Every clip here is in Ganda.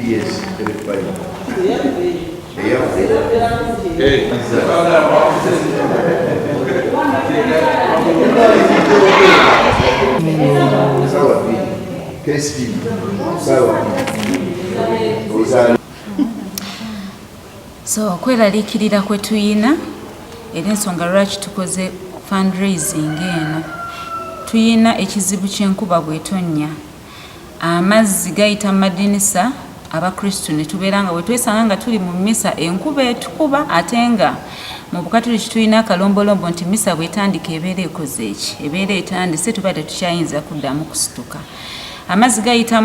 Yes, so kweraliikirira kwe tuyina era ensonga lwaki tukoze fundraising eno tuyina ekizibu ky'enkuba bw'etonnya amazzi gayita mu madinisa abakristu ne tubeera nga bwetwesanga nga tuli mu misa enkuba etukuba ate nga mu bukatoliki tulina akalombolombo nti misa bwetandika ebeera ekoze eki ebeera etandise tuba tetukyayinza kuddamu kusituka amazzi gayita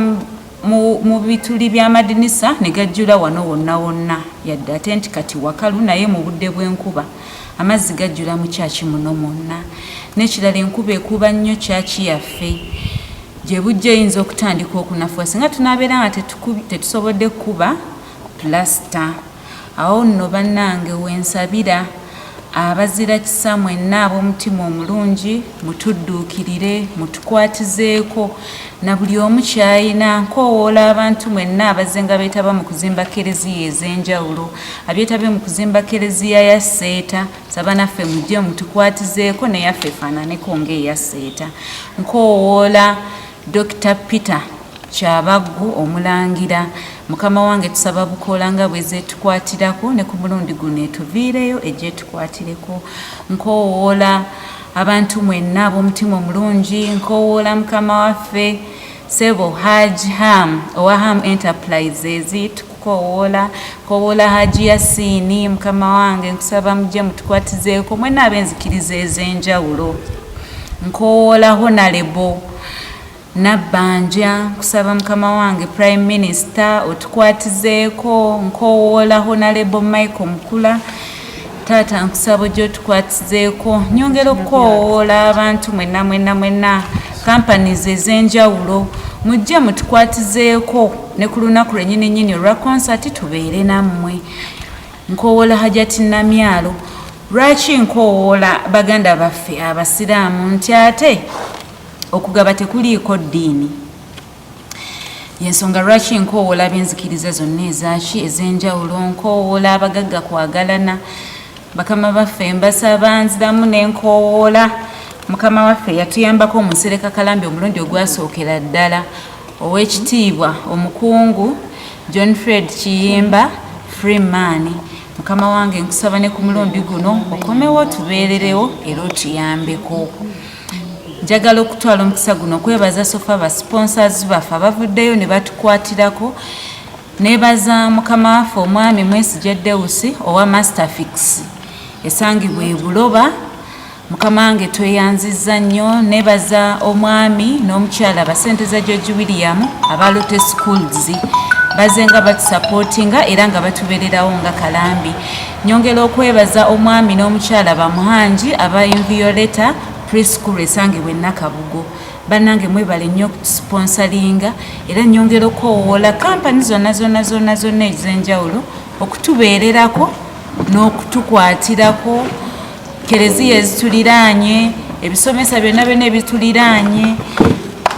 mu bituli by'amadinisa ne gajjula wano wonna wonna yadde ate nti kati wakalu naye mu budde bw'enkuba amazzi gajjula mu kyaki muno mwonna n'ekirala enkuba ekuba nnyo kyaki yaffe gye bujja eyinza okutandika okunafuwa singa tunaabeera nga tetusobodde kuba plasita awo nno bannange wensabira abazira kisa mwenna ab'omutima omulungi mutudduukirire mutukwatizeeko na buli omu kyayina nkoowoola abantu mwenna abazze nga beetaba mu kuzimba kereziya ez'enjawulo abeetabe mu kuzimba kereziya ya seeta saba naffe mujje mutukwatizeeko neyaffe efaananeko ng'eya seeta nkoowoola Dr. Peter Kyabaggu omulangira mukama wange tusaba bukoola nga bweze tukwatirako ne ku mulundi guno etuviireyo ejje tukwatireko nkoowoola abantu mwenna ab'omutima omulungi nkoowoola mukama waffe Sebo Haji Ham owa Ham Enterprises nkoowoola Haji Yasini mukama wange nkusaba mujje mutukwatizeeko mwenna ab'enzikiriza ez'enjawulo nkoowoola Honorable Nabbanja kusaba mukama wange Prime Minister otukwatizeeko nkoowoola Honorable Michael Mukula taata nkusaba ojja otukwatizeeko nyongera okukoowoola abantu mwenna companies ez'enjawulo mujje mutukwatizeeko ne ku lunaku lwennyini olwa concert tubeere nammwe nkoowoola Hajati Namyalo lwaki nkoowoola baganda baffe abasiraamu nti ate okugaba tekuliiko ddiini yensonga lwaki nkoowoola b'enzikiriza zonna ezaki ez'enjawulo nkoowoola abagagga kwagalana bakama baffe mbasaba nziramu n'enkoowoola mukama waffe yatuyambako mu Nsereka Kalambi omulundi ogwasookera ddala ow'ekitiibwa omukungu John Fred Kiyimba Freeman mukama wange nkusaba ne ku mulundi guno okomewo tubeererewo era otuyambeko njagala okutwala omukisa guno okwebaza sofa ba sponsors baffe abavuddeyo ne batukwatirako nebaza mukama waffe omwami Mwesigye Deusi owa Masterfix esangibwa e Buloba mukama wange tweyanzizza nnyo nebaza omwami n'omukyala basente za George William aba Lotte Schools bazenga batusupportinga era nga batubeererawo nga Kalambi nyongera okwebaza omwami n'omukyala bamuhanji aba Violeta preschool esangibwa e Nakabugo bannange mwebale nnyo okutusponsalinga era nyongera okukoowoola kampani zonna ez'enjawulo okutubeererako n'okutukwatirako kereziya ezituliraanye ebisomesa byonna ebituliraanye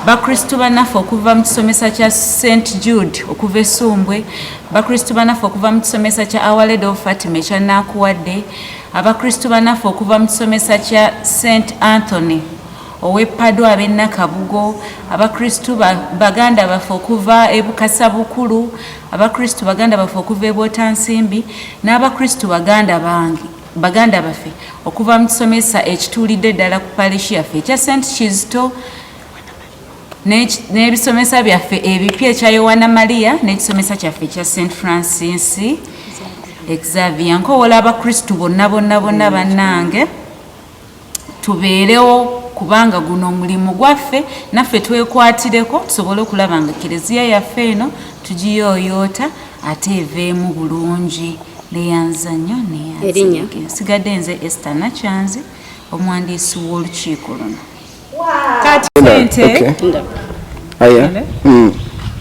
bakristu bannaffe okuva mu kisomesa kya St. Jude okuva e Sumbwe bakristu bannaffe okuva mu kisomesa kya Our Lady of Fatima ekya Nakuwadde abakristu bannaffe okuva mu kisomesa kya St. Anthony ow'Eppadwa ab'e Nakabugo abakristu baganda baffe okuva e Bukasa Bukulu abakristu baganda baffe okuva e Bwotansimbi n'abakristu baganda baffe okuva mu kisomesa ekituulidde ddala ku parish yaffe ekya St. Kizito n'ebisomesa byaffe ebipya ekya Yohana Maria n'ekisomesa kyaffe ekya St. Francis Xavier nkoowoola abakristu bonna bannange tubeerewo kubanga guno omulimu gwaffe naffe twekwatireko tusobole okulaba nga kereziya yaffe eno tugiyooyoota ate eveemu bulungi leyanza nnyo nsigadde nze Esther Nakyanzi omuwandiisi w'olukiiko luno kati sente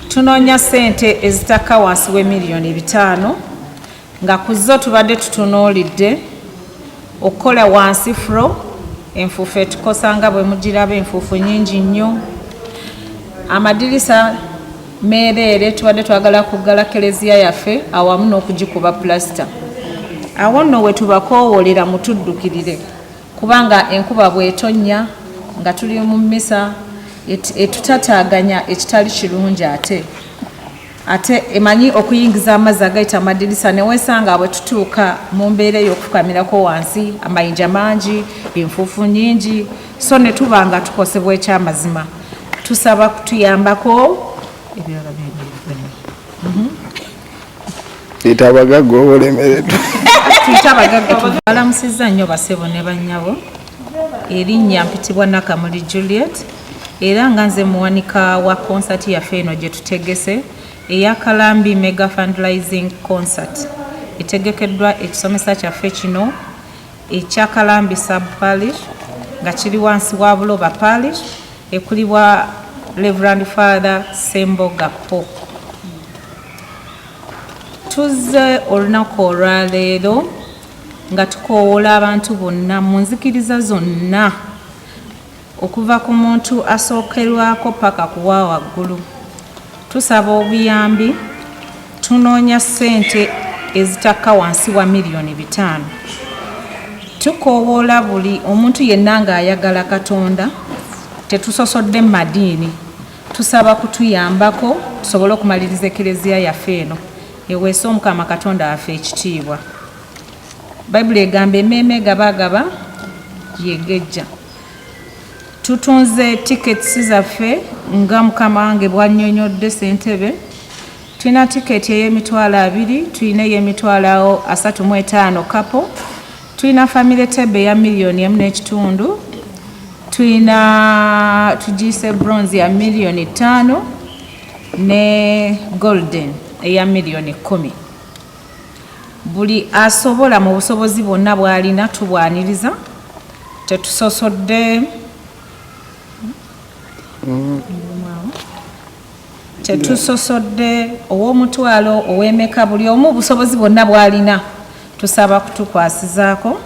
tunoonya sente ezitaka wansi w'emiliyoni 5 nga ku zo tubadde tutunuulidde okukola wansi flo enfuufu etukosanga bwe mugiraba enfuufu nnyingi nnyo amadirisa meerere tubadde twagala kuggala Klezia yaffe awamu n'okugikuba plasita. Awo nno we tubakoowolera mutuddukirire kubanga enkuba bw'etonnya nga tuli mu mmisa etutataaganya ekitali kirungi ate emanyi okuyingiza amazzi agayita amadirisa ne weesanga bwe tutuuka mu mbeera ey'okufukamirako wansi amayinja mangi enfuufu nnyingi so ne tuba nga tukosebwa ekyamazima. Tusaba kutuyambako ebirala abagagga obulemereddwa tuyita abagagga. Balamusizza nnyo basebo ne bannyabo. Erinnya mpitibwa Nakamuli Juliet era nga nze muwanika wa concert yaffe eno gye tutegese eya Kalambi Mega Fundraising Concert etegekeddwa ekisomesa kyaffe kino ekya Kalambi Sub Parish nga kiri wansi wa Buloba Parish ekulibwa Reverend Father Semboga Po. Tuzze olunaku olwaleero nga tukoowoola abantu bonna mu nzikiriza zonna okuva ku muntu asookerwako paka kuwa waggulu. Tusaba obuyambi, tunoonya ssente ezitakka wansi wa miliyoni 5. Tukoowoola buli omuntu yenna ng'ayagala Katonda, tetusosodde madiini. Tusaba kutuyambako tusobole okumaliriza Eklezia yaffe eno eweese Omukama Katonda waffe ekitiibwa. Bayibuli egamba emmeeme gabagaba yegejja. Tutunze tickets zaffe nga Mukama wange bwannyonnyodde ssentebe. Tulina tiketi ey'emitwalo 2, tulina ey'emitwalo 35 kapo, tulina family table ya miliyoni 1.5, tulina tugiise bronze ya miliyoni 5 ne golden eya miliyoni 10. Buli asobola mu busobozi bwonna bw'alina tubwaniriza, tetusosodde tetusosodde ow'omutwalo ow'emeka, buli omu busobozi bwonna bw'alina tusaba kutukwasizaako.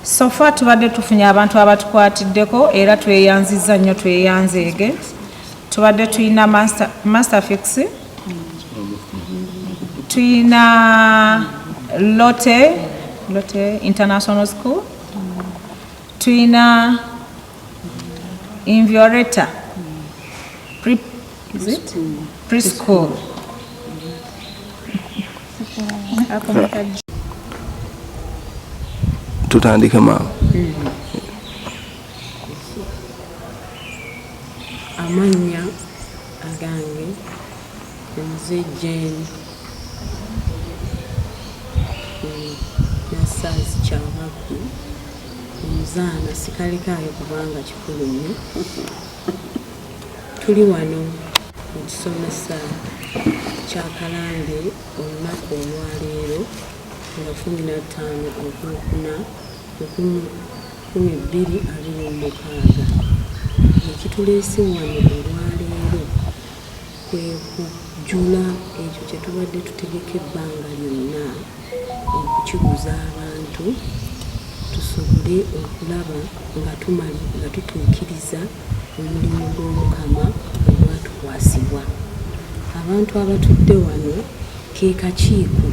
Sofa tubadde tufunye abantu abatukwatiddeko era tweyanzizza nnyo, tweyanzeege. Tubadde tulina Masterfix, tulina Lotte International School, tulina Inviolata preschool. tutandike maama. Amannya agange nze Jane Nasazi Kyabaggu, omuzaana sikalekaayo kubanga kikulu nnyo. Tuli wano mu kisomesa kya Kalambi olunaku olwaleero nga 15/4/2026. Ekituleese wano olwaleero kwe kujjula ekyo kye tubadde tutegeka ebbanga lyonna okukiguza abantu tusobole okulaba nga tutuukiriza omulimu gw'Omukama ogwatukwasibwa. Abantu abatudde wano ke kakiiko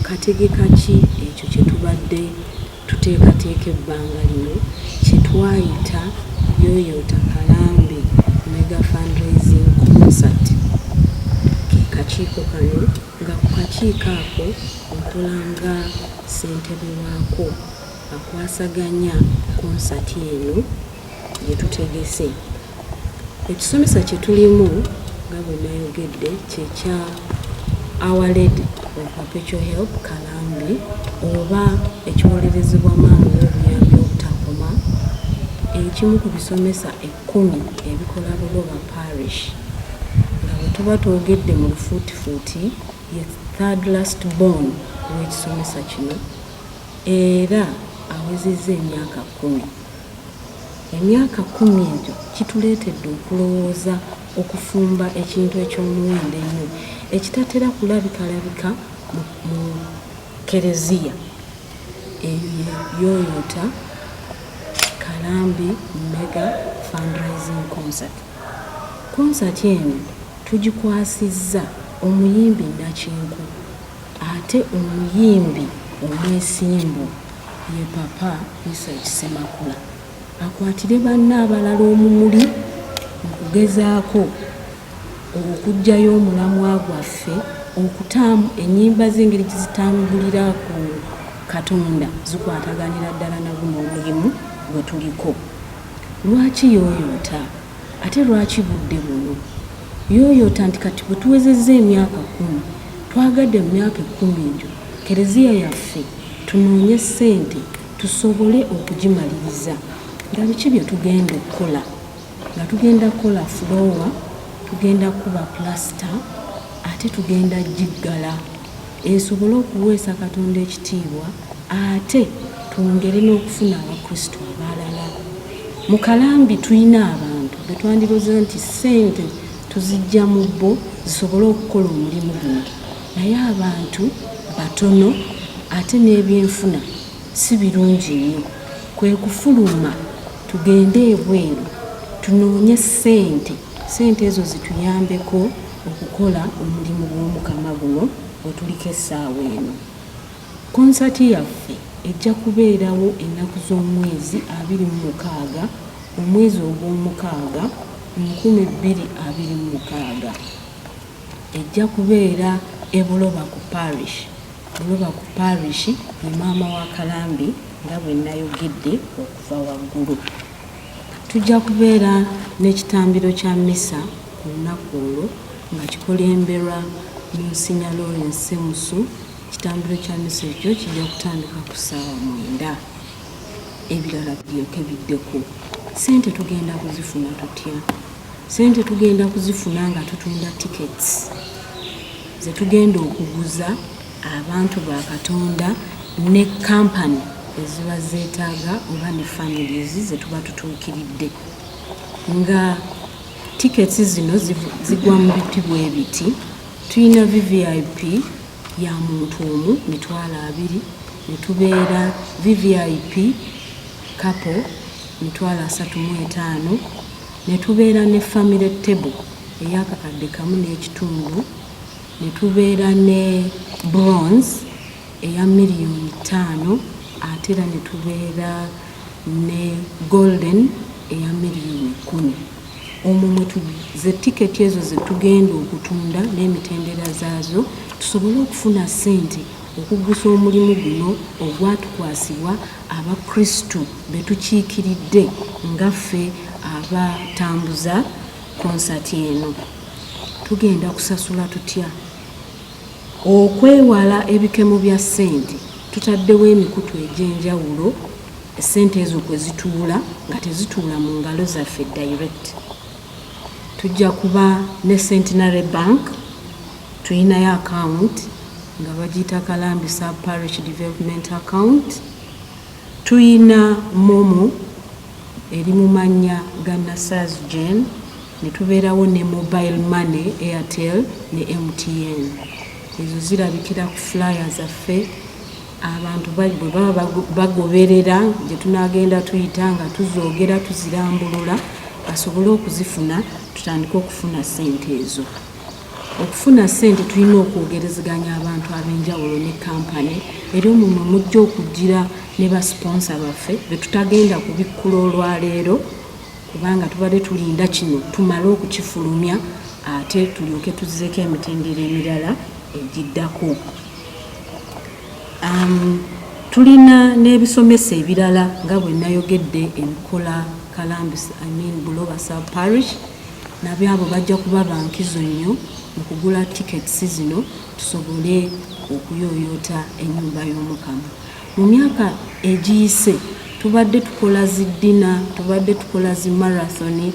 kategeka ki ekyo kye tubadde tuteekateeka ebbanga lino kye twayita Yoyota Kalambi Mega Fundraising Concert. Ke kakiiko kano nga ku kakiiko ako okulanga ssentebe waako akwasaganya konsati eno gye tutegese. Ekisomesa kye tulimu nga bwe nayogedde kyekya Our Lady of Perpetual Help Kalambi oba ekiwolerezebwa maama w'obuyambi obutakoma, ekimu ku bisomesa 10 ebikola Buloba Parish. Nga bwe tuba twogedde mu lufuutifuuti ye third last born w'ekisomesa kino era awezezza emyaka 10. Emyaka 10 egyo kituleetedde okulowooza okufumba ekintu eky'omuwendo ennyo ekitatera kulabikalabika mu Klezia. Eyo Yoyota Kalambi Mega Fundraising Concert. konsati eno tugikwasizza omuyimbi Nakinku ate omuyimbi omwesimbu ye Papa Research Semakula akwatire banna abalala omumuli mu kugezaako okuggyayo omulamwa gwaffe ennyimba z'engeri gye ku Katonda zikwataganira ddala na guno omulimu gwe tuliko. Lwaki yooyoota? Ate lwaki budde buno? Yooyoota nti kati bwe tuwezezza emyaka 10 twagadde mu myaka 10 egyo Kereziya yaffe tunoonye ssente tusobole okugimaliriza. Nga biki bye tugenda okukola? Nga tugenda kukola floor, tugenda kuba plaster, ate tugenda giggala esobole okuweesa Katonda ekitiibwa, ate twongere n'okufuna abakristo abalala. Mu Kalambi tulina abantu be twandiroza nti ssente tuzijja mu bo zisobole okukola omulimu guno, naye abantu batono ate n'ebyenfuna si birungi nnyo. Kwe kufuluma tugende ebweru tunoonye ssente ezo zituyambeko okukola omulimu gw'Omukama guno we tuliko essaawa eno. Konsati yaffe ejja kubeerawo ennaku z'omwezi 26 omwezi ogw'omukaaga 2026. Ejja kubeera e Buloba ku parish. Buloba ku parish ye maama wa Kalambi nga bwe nayogedde okuva waggulu. Tujja kubeera n'ekitambiro kya mmisa ku lunaku olwo nga kikulemberwa Monsignor Lawrence Semusu. Ekitambiro kya mmisa ekyo kijja kutandika ku ssaawa 9. Ebirala biryoke biddeko. Ssente tugenda kuzifuna tutya? Ssente tugenda kuzifuna nga tutunda tickets ze tugenda okuguza abantu ba Katonda ne kampani eziba zeetaaga oba ne families ze tuba tutuukiridde. Nga tickets zino zigwa mu biti bwe biti. Tulina VVIP ya muntu omu 20,000, ne tubeera VVIP couple 35,000, ne tubeera ne family table ey'akakadde kamu n'ekitundu, ne tubeera ne bronze eya $5,000,000, ate era ne tubeera ne golden eya $10,000,000. Omwo mwe ze tiketi ezo ze tugenda okutunda n'emitendera zaazo tusobole okufuna ssente okugusa omulimu guno ogwatukwasibwa abakristu be tukiikiridde nga ffe abatambuza konsati eno. Tugenda kusasula tutya? Okwewala ebikemo bya ssente tutaddewo emikutu egy'enjawulo ssente ezo kwe zituula nga tezituula mu ngalo zaffe direct. Tujja kuba ne Centenary Bank, tulinayo account nga bagiyita Kalambi Sub Parish Development Account. Tulina Momo eri mu mannya ga Nasaz Jane, ne tubeerawo ne mobile money Airtel ne MTN. Ezo zirabikira ku flyer zaffe abantu bwe baba bagoberera gye tunagenda tuyita nga tuzoogera tuzirambulula basobole okuzifuna tutandika okufuna ssente ezo. Okufuna ssente tulina okwogerezeganya abantu ab'enjawulo ne kampani era omumwe mujja okugira ne basponsa baffe be tutagenda kubikkula olwaleero kubanga tubadde tulinda kino tumale okukifulumya ate tulyoke tuzizeeko emitendera emirala egiddako. Tulina n'ebisomesa ebirala nga bwe nayogedde ebikola Kalambi Buloba Sub Parish, nabyo abo bajja kuba bankizo nnyo mu kugula tickets zino tusobole okuyooyoota ennyumba y'Omukama. Mu myaka egiyise tubadde tukola ziddina, tubadde tukola zi marathoni,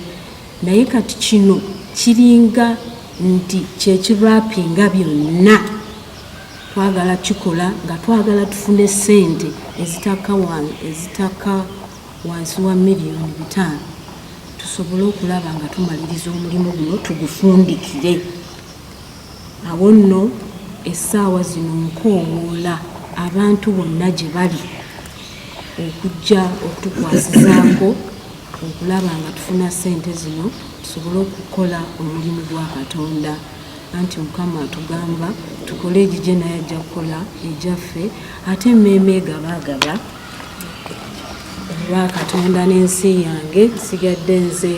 naye kati kino kiringa nti kyekirapinga byonna twagala kikola nga twagala tufune ssente ezitaka wansi wa $5,000,000 tusobole okulaba nga tumaliriza omulimu guno tugufundikire. Awo nno essaawa zino nkoowoola abantu bonna gye bali okujja okutukwasizaako okulaba nga tufuna ssente zino tusobole okukola omulimu gwa Katonda. Anti Mukama atugamba tukole egije naye ajja kukola ejjaffe, ate emmeeme egabagaba olwa Katonda n'ensi yange. Nsigadde nze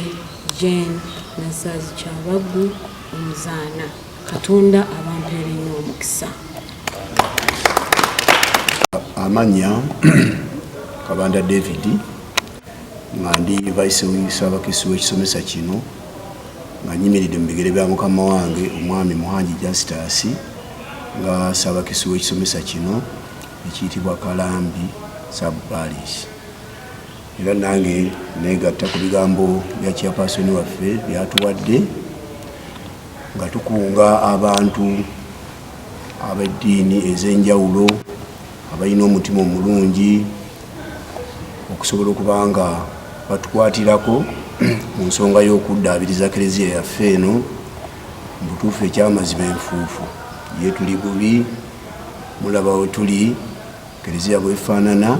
Jane Nassaazi Kyabaggu Omuzaana. Katonda abampeere nnyo omukisa. Amanya Kabanda David nga ndi vice Ssaabakristu w'ekisomesa kino nga nyimiridde mu bigere bya mukama wange omwami Muhanji Justus nga Ssaabakristu w'ekisomesa kino ekiyitibwa Kalambi Sub Parish. Era nange neegatta ku bigambo bya chairperson waffe byatuwadde nga tukunga abantu ab'eddiini ez'enjawulo abalina omutima omulungi okusobola okuba nga batukwatirako mu nsonga y'okuddaabiriza Eklezia yaffe eno mu butuufu ekyamazima enfuufu. Ye tuli bubi, mulaba we tuli, Eklezia bwefaanana,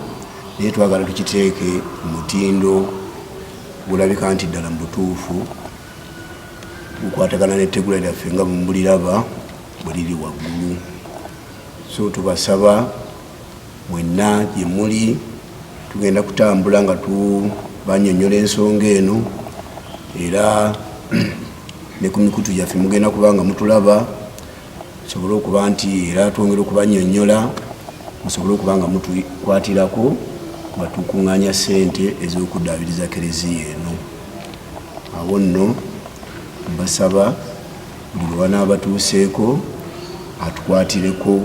naye twagala tukiteeke mu mutindo gulabika nti ddala mu butuufu gukwatagana n'ettegula lyaffe nga muliraba bwe liri waggulu. So tubasaba mwenna gye muli tugenda kutambula nga tubannyonnyola ensonga eno, era ne ku mikutu gyaffe mugenda kuba nga mutulaba, tusobole okuba nti era twongera okubannyonnyola musobole okuba nga mutukwatirako nga tukuŋŋaanya ssente ez'okuddaabiriza Eklezia eno. Awo nno mbasaba buli lwe wanaaba batuuseeko atukwatireko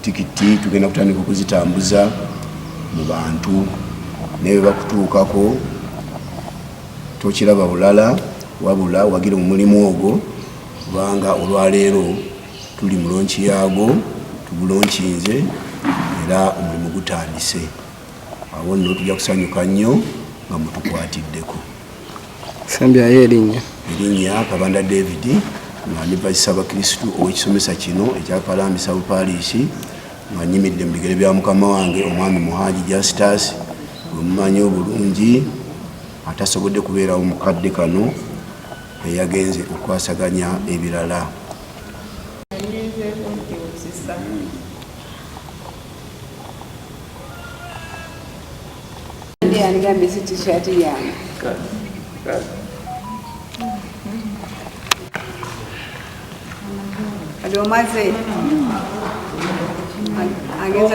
tikiti, tugenda kutandika okuzitambuza mu bantu, naye bakutuukako tokiraba bulala wabula wagire mu mulimu ogwo, kubanga olwaleero tuli mu lonki yaago, tugulonkinze era omulimu gutandise. Awo nno tujja kusanyuka nnyo nga mutukwatiddeko. Sembyayo erinnya Kabanda David nga ndi vice Ssaabakristu ow'ekisomesa kino ekya Kalambi Sub Parish nga nyimidde mu bigere bya mukama wange omwami Muhanji Justus gwe mumanyi obulungi, atasobodde kubeerawo mukadde kano eyagenze okwasaganya ebirala. Anigambye si t-shirt yange. Kati omaze ageza